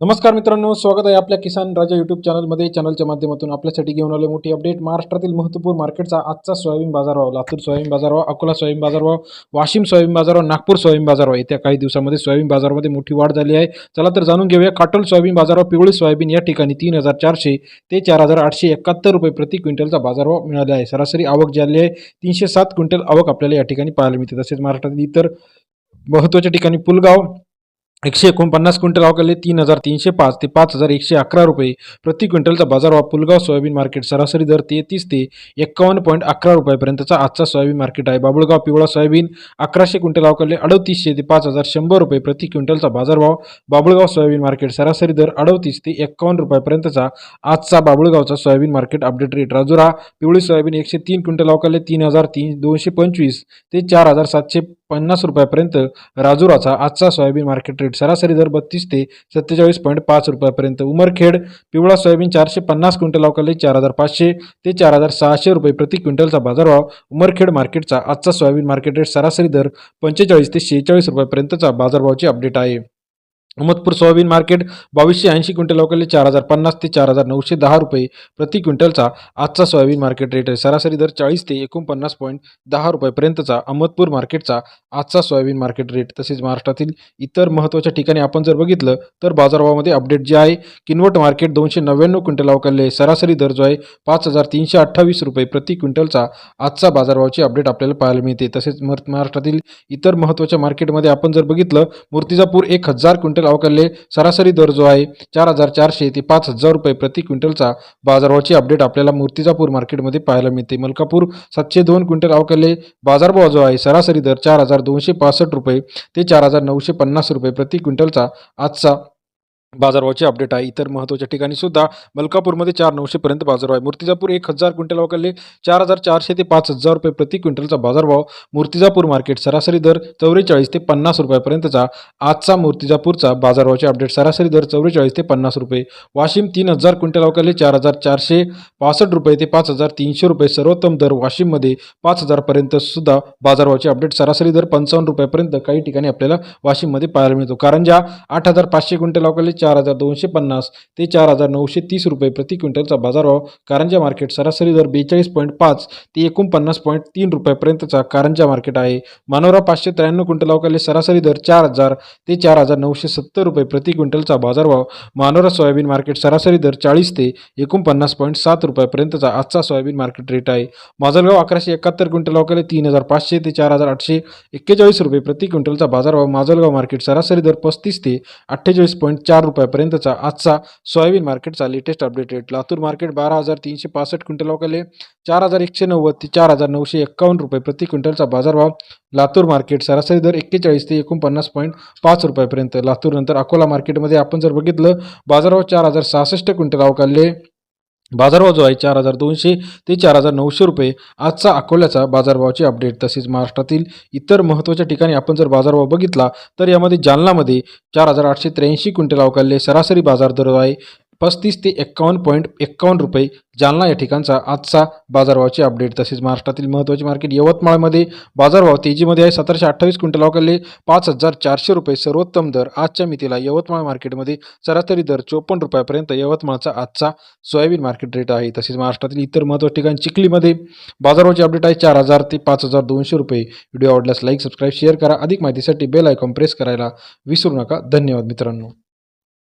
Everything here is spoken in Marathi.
नमस्कार मित्रांनो, स्वागत आहे आपल्या किसान राजा यूट्यूब चॅनलमध्ये. चॅनलच्या माध्यमातून आपल्यासाठी घेऊन आलो मोठी अपडेट. महाराष्ट्रातील महत्त्वपूर्ण मार्केटचा आजचा सोयाबीन बाजारभाव, लातूर सोयाबीन बाजारभाव, अकोला सोयाबीन बाजारभाव, वाशिम सोयाबीन बाजारभाव, नागपूर सोयाबीन बाजारभाव. येत्या काही दिवसामध्ये सोयाबीन बाजारामध्ये मोठी वाढ झाली आहे. चला तर जाणून घेऊया. काटोल सोयाबीन बाजारभाव, पिवळी सोयाबीन या ठिकाणी 3,400 ते 4,871 रुपये प्रति क्विंटलचा बाजारभाव मिळाला आहे. सरासरी आवक झाली आहे 307 क्विंटल आवक आपल्याला या ठिकाणी पाहायला मिळते. तसेच महाराष्ट्रातील इतर महत्त्वाच्या ठिकाणी पुलगाव 149 क्विंटल अवकाले 3,305 ते 5,111 रुपये प्रति क्विंटलचा बाजारभाव. पुलगाव सोयाबीन मार्केट सरासरी दर 33 ते 51.11 रुपयापर्यंतचा आजचा सोयाबीन मार्केट आहे. बाबुळगाव पिवळा सोयाबीन 1,100 क्विंटल अवकाले 3,800 ते 5,100 रुपये प्रति क्विंटलचा बाजारभाव. बाबुळगाव सोयाबीन मार्केट सरासरी दर 38 ते 51 रुपयापर्यंतचा आजचा बाबुळगावचा soybean market update rate. Rajura पिवळी सोयाबीन 103 क्विंटल अवकाले 3,225 ते 4,750 रुपयापर्यंत राजुराचा आजचा सोयाबीन मार्केट रेट. सरासरी दर 32 ते 47.5 रुपयापर्यंत. उमरखेड पिवळा सोयाबीन 450 क्विंटल अवकाले 4,500 ते 4,600 रुपये प्रति क्विंटलचा बाजारभाव. उमरखेड मार्केटचा आजचा सोयाबीन मार्केट रेट सरासरी दर 45 ते 46 रुपयापर्यंतचा बाजारभावाची अपडेट आहे. अहमदपूर सोयाबीन मार्केट 2,280 क्विंटल अवकाले 4,050 ते 4,910 रुपये प्रति क्विंटलचा आजचा सोयाबीन मार्केट रेट आहे. सरासरी दर 40 ते 49.10 रुपयापर्यंतचा अहमदपूर मार्केटचा आजचा सोयाबीन मार्केट रेट. तसेच महाराष्ट्रातील इतर महत्त्वाच्या ठिकाणी आपण जर बघितलं तर बाजारभावामध्ये अपडेट जे आहे, किनवट मार्केट 299 क्विंटल अवकाले सरासरी दर जो आहे 5,328 रुपये प्रति क्विंटलचा आजचा बाजारभावाची अपडेट आपल्याला पाहायला मिळते. तसेच महाराष्ट्रातील इतर महत्त्वाच्या मार्केटमध्ये आपण जर बघितलं, मूर्तिजापूर 1,000 क्विंटल अवकाले सरासरी दर जो आहे 4,400 ते 5,000 रुपये प्रति क्विंटलचा बाजारभावाची अपडेट आपल्याला मूर्तिजापूर मार्केटमध्ये पाहायला मिळते. मलकापूर 702 क्विंटल अवकाले बाजारभाव जो आहे सरासरी दर 4,265 रुपये ते 4,950 रुपये प्रति क्विंटलचा आजचा बाजारभावाची अपडेट आहे. इतर महत्त्वाच्या ठिकाणी सुद्धा मलकापूरमध्ये 4,900 पर्यंत बाजारभाव आहे. मूर्तिजापूर 1,000 क्विंटल अवकाले 4,400 ते 5,000 रुपये प्रति क्विंटलचा बाजारभाव. मूर्तिजापूर मार्केट सरासरी दर 44 ते 50 रुपयापर्यंतचा आजचा मूर्तिजापूरचा बाजारभावाचे अपडेट. सरासरी दर 44 ते 50 रुपये. वाशिम 3,000 क्विंटल अवकाले 4,465 रुपये ते 5,300 रुपये सर्वोत्तम दर वाशिममध्ये 5,000 पर्यंत सुद्धा बाजारभावाचे अपडेट. सरासरी दर 55 रुपयापर्यंत काही ठिकाणी आपल्याला वाशिममध्ये पाहायला मिळतो. कारंजा 8,500 क्विंटल अवकाले 4,250 ते 4,930 रुपये प्रति क्विंटलचा बाजारभाव. कारंजा मार्केट सरासरी दर 42.5 ते 49.3 रुपयापर्यंतचा कारंजा मार्केट आहे. मानोरा 593 क्विंटल अवकाले सरासरी दर 4,000 ते 4,970 रुपये प्रति क्विंटलचा बाजारभाव. मानोरा सोयाबीन मार्केट सरासरी दर 40 ते 49.7 रुपयापर्यंतचा आजचा सोयाबीन मार्केट रेट आहे. माजलगाव 1,171 क्विंटल अवकाले 3,500 ते 4,841 रुपये प्रति क्विंटलचा बाजारभाव. माजलगाव मार्केट सरासरी दर 35 ते 48.4 रुपयापर्यंतचा आजचा सोयाबीन मार्केटचा latest update rate. Latur market 12,365 quintal अवकाले 4,190 ते 4,951 रुपये प्रति क्विंटलचा बाजारभाव. लातूर मार्केट सरासरी दर 41 ते 49.5 रुपयापर्यंत. लातूर नंतर अकोला मार्केटमध्ये आपण जर बघितलं, बाजारभाव 4,066 क्विंटल अवकाले बाजारभाव जो आहे 4,200 ते 4,900 रुपये आजचा अकोल्याचा बाजारभावाची अपडेट. तसेच महाराष्ट्रातील इतर महत्त्वाच्या ठिकाणी आपण जर बाजारभाव बघितला तर यामध्ये जालनामध्ये 4,883 क्विंटल अवकाले सरासरी बाजार दर आहे 35 ते 51.51 रुपये. जालना या ठिकाणचा आजचा बाजारभावाची अपडेट. तसेच महाराष्ट्रातील महत्त्वाचे मार्केट यवतमाळमध्ये बाजारभाव तेजीमध्ये आहे 728 क्विंटल अवकाले 5,400 रुपये सर्वोत्तम दर आजच्या मितीला. यवतमाळ मार्केटमध्ये सरासरी दर 54 रुपयापर्यंत यवतमाळचा आजचा सोयाबीन मार्केट रेट आहे. तसेच महाराष्ट्रातील इतर महत्त्वाच्या ठिकाणी चिखलीमध्ये बाजारभावाची अपडेट आहे 4,000 ते 5,200 रुपये. व्हिडिओ आवडल्यास लाईक, सबस्क्राईब, शेअर करा. अधिक माहितीसाठी बेल आयकॉन प्रेस करायला विसरू नका. धन्यवाद मित्रांनो.